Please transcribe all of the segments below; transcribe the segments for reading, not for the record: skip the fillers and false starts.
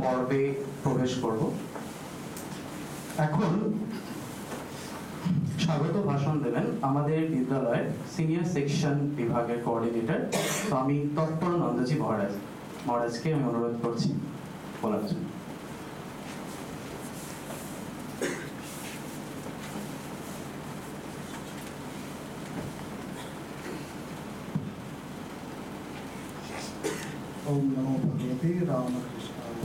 পর্বে প্রবেশ করব। এখন স্বাগত ভাষণ দেবেন আমাদের বিদ্যালয়ের সিনিয়র সেকশন বিভাগের কোঅর্ডিনেটর স্বামী তৎপরানন্দজি মহারাজকে আমি অনুরোধ করছি বলার জন্য। ओम नमो भगवते रामकृष्णाय।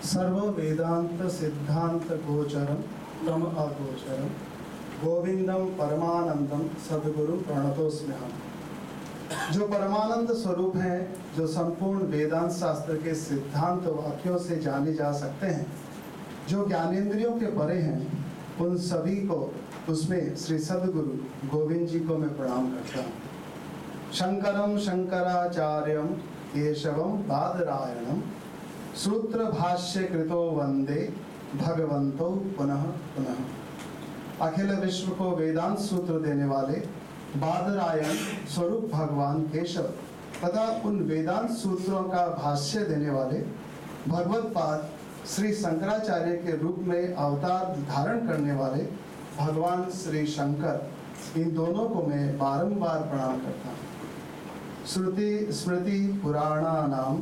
सर्व वेदांत सिद्धांत गोचरम तम अगोचरम गोविंदम परमानंदम सद्गुरु प्रणतोस्म्यहम। जो परमानंद स्वरूप हैं, जो संपूर्ण वेदांत शास्त्र के सिद्धांत वाक्यों से जाने जा सकते हैं, जो ज्ञानेंद्रियों के परे हैं, उन सभी को उसमें श्री सद्गुरु गोविंद जी को मैं प्रणाम करता हूँ। शंकरम शंकराचार्यम केशवम बादरायणम सूत्र भाष्य कृतो वंदे भगवंतो पुनः पुनः। अखिल विश्व को वेदांत सूत्र देने वाले बादरायण स्वरूप भगवान केशव तथा उन वेदांत सूत्रों का भाष्य देने वाले भगवत पाद श्री शंकराचार्य के रूप में अवतार धारण करने वाले भगवान श्री शंकर, इन दोनों को मैं बारंबार प्रणाम करता हूँ। श्रुति स्मृति पुराणानाम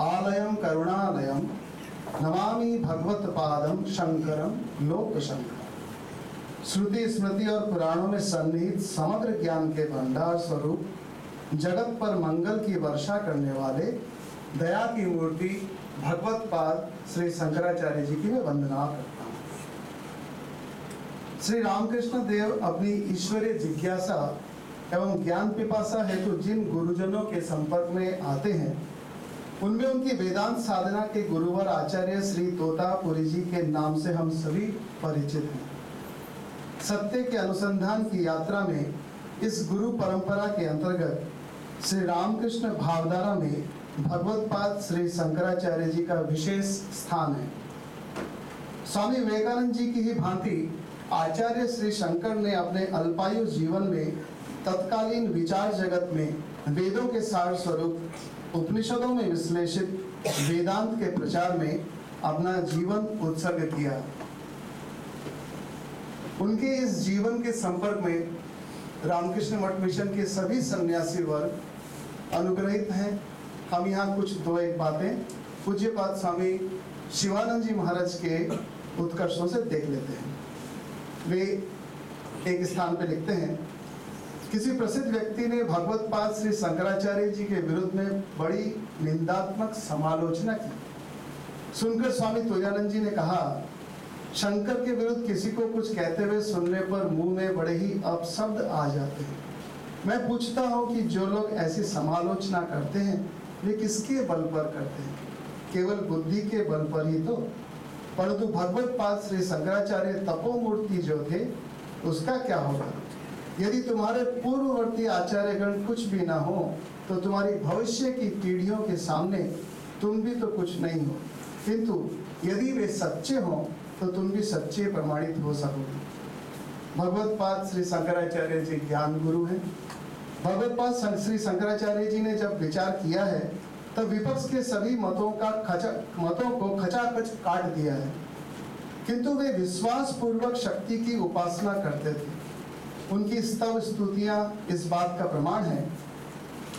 आलयम करुणालयम नमामि भगवत पादम शंकरम लोक शंकर। श्रुति स्मृति और पुराणों में सन्निहित समग्र ज्ञान के भंडार स्वरूप जगत पर मंगल की वर्षा करने वाले दया की मूर्ति भगवत पाद श्री शंकराचार्य जी की मैं वंदना करता हूँ। श्री रामकृष्ण देव अपनी ईश्वरीय जिज्ञासा एवं ज्ञान पिपासा हेतु जिन गुरुजनों के संपर्क में आते हैं, उनमें उनकी वेदांत साधना के गुरुवर आचार्य श्री तोतापुरी जी के नाम से हम सभी परिचित हैं। सत्य के अनुसंधान की यात्रा में इस गुरु परंपरा के अंतर्गत श्री रामकृष्ण भावधारा में भगवत पाद श्री शंकराचार्य जी का विशेष स्थान है। स्वामी विवेकानंद जी की ही भांति आचार्य श्री शंकर ने अपने अल्पायु जीवन में तत्कालीन विचार जगत में वेदों के सार स्वरूप उपनिषदों में विश्लेषित वेदांत के प्रचार में अपना जीवन उत्सर्ग किया। उनके इस जीवन के संपर्क में रामकृष्ण मठ मिशन के सभी सन्यासी वर्ग अनुग्रहित हैं। हम यहाँ कुछ दो एक बातें पूज्यपाद स्वामी शिवानंद जी महाराज के उत्कर्षों से देख लेते हैं। वे एक स्थान पे लिखते हैं, किसी प्रसिद्ध व्यक्ति ने भगवत पाद श्री शंकराचार्य जी के विरुद्ध में बड़ी निंदात्मक समालोचना की। सुनकर स्वामी तुरानंद जी ने कहा, शंकर के विरुद्ध किसी को कुछ कहते हुए सुनने पर मुंह में बड़े ही अपशब्द आ जाते हैं। मैं पूछता हूँ कि जो लोग ऐसी समालोचना करते हैं वे किसके बल पर करते हैं? केवल बुद्धि के बल पर ही तो। परंतु भगवत पाद श्री शंकराचार्य तपोमूर्ति जो थे, उसका क्या होगा? यदि तुम्हारे पूर्ववर्ती आचार्यगण कुछ भी ना हो तो तुम्हारी भविष्य की पीढ़ियों के सामने तुम भी तो कुछ नहीं हो, किंतु यदि वे सच्चे हो तो तुम भी सच्चे प्रमाणित हो सकोगे। भगवत पाद श्री शंकराचार्य जी ज्ञान गुरु हैं। भगवत पाद श्री शंकराचार्य जी ने जब विचार किया है तब विपक्ष के सभी मतों को खचाखच काट दिया है, किंतु वे विश्वास पूर्वक शक्ति की उपासना करते थे। उनकी स्तव स्तुतियां इस बात का प्रमाण है।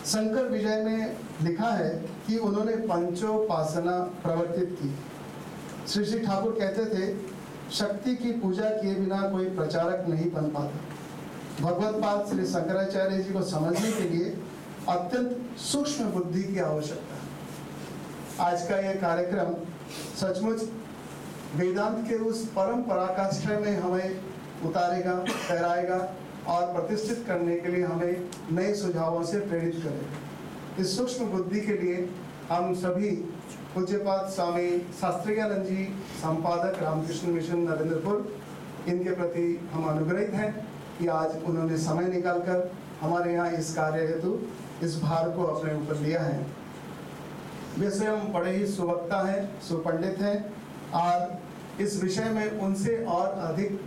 शंकर विजय में लिखा है कि उन्होंने पंचोपासना प्रवर्तित की। श्री ठाकुर कहते थे, शक्ति की पूजा किए बिना कोई प्रचारक नहीं बन पाता। भगवत पाद श्री शंकराचार्य जी को समझने के लिए अत्यंत सूक्ष्म बुद्धि की आवश्यकता है। आज का यह कार्यक्रम सचमुच वेदांत के उस परम पराकाष्ठा में हमें उतारेगा, ठहराएगा और प्रतिष्ठित करने के लिए हमें नए सुझावों से प्रेरित करेगा। इस सूक्ष्म बुद्धि के लिए हम सभी पूज्यपाद स्वामी शास्त्रीयानंद जी, संपादक रामकृष्ण मिशन नरेंद्रपुर, इनके प्रति हम अनुग्रहित हैं कि आज उन्होंने समय निकालकर हमारे यहाँ इस कार्य हेतु इस भार को अपने ऊपर लिया है। वे स्वयं बड़े ही सुवक्ता हैं, सुपंडित हैं और इस विषय में उनसे और अधिक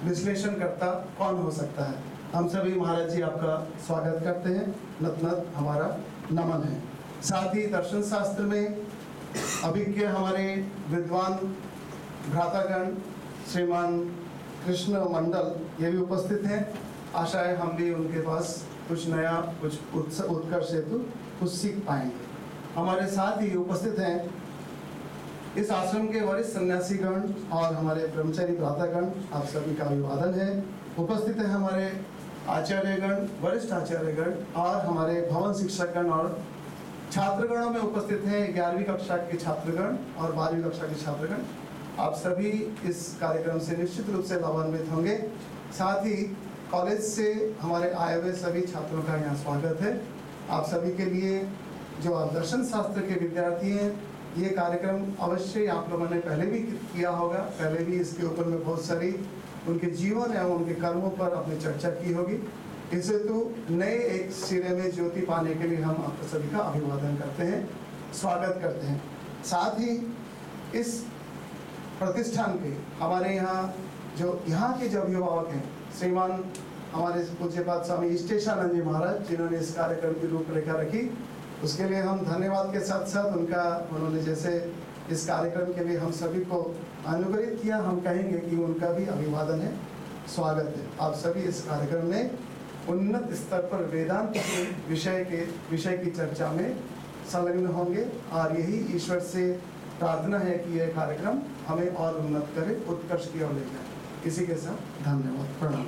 विश्लेषण करता कौन हो सकता है। हम सभी महाराज जी आपका स्वागत करते हैं, नत नत हमारा नमन है। साथ ही दर्शन शास्त्र में अभिज्ञ हमारे विद्वान भ्रातागण श्रीमान कृष्ण मंडल ये भी उपस्थित हैं। आशा है हम भी उनके पास कुछ नया, कुछ उत्कर्ष हेतु कुछ सीख पाएंगे। हमारे साथ ही उपस्थित हैं इस आश्रम के वरिष्ठ सन्यासीगण और हमारे ब्रह्मचारी भ्रातागण, आप सभी का अभिवादन है। उपस्थित है हमारे आचार्यगण, वरिष्ठ आचार्यगण और हमारे भवन शिक्षकगण और छात्रगणों में उपस्थित हैं 11वीं कक्षा के छात्रगण और 12वीं कक्षा के छात्रगण। आप सभी इस कार्यक्रम से निश्चित रूप से लाभान्वित होंगे। साथ ही कॉलेज से हमारे आए हुए सभी छात्रों का यहाँ स्वागत है। आप सभी के लिए जो आप दर्शन शास्त्र के विद्यार्थी हैं, ये कार्यक्रम अवश्य आप लोगों ने पहले भी किया होगा, पहले भी इसके ऊपर में बहुत सारी उनके जीवन एवं उनके कर्मों पर अपनी चर्चा की होगी। इस हेतु नए एक सिरे में ज्योति पाने के लिए हम आप सभी का अभिवादन करते हैं, स्वागत करते हैं। साथ ही इस प्रतिष्ठान के हमारे यहाँ के जो अभिभावक हैं, श्रीमान हमारे पूज्यपाद स्वामी इष्टेशानंद जी महाराज, जिन्होंने इस कार्यक्रम की रूपरेखा रखी, उसके लिए हम धन्यवाद के साथ साथ उन्होंने जैसे इस कार्यक्रम के लिए हम सभी को अनुग्रहित किया, हम कहेंगे कि उनका भी अभिवादन है, स्वागत है। आप सभी इस कार्यक्रम में उन्नत स्तर पर वेदांत के विषय की चर्चा में संलग्न होंगे और यही ईश्वर से प्रार्थना है कि यह कार्यक्रम हमें और उन्नत करे, उत्कर्ष की ओर ले जाए। इसी के साथ धन्यवाद, प्रणाम।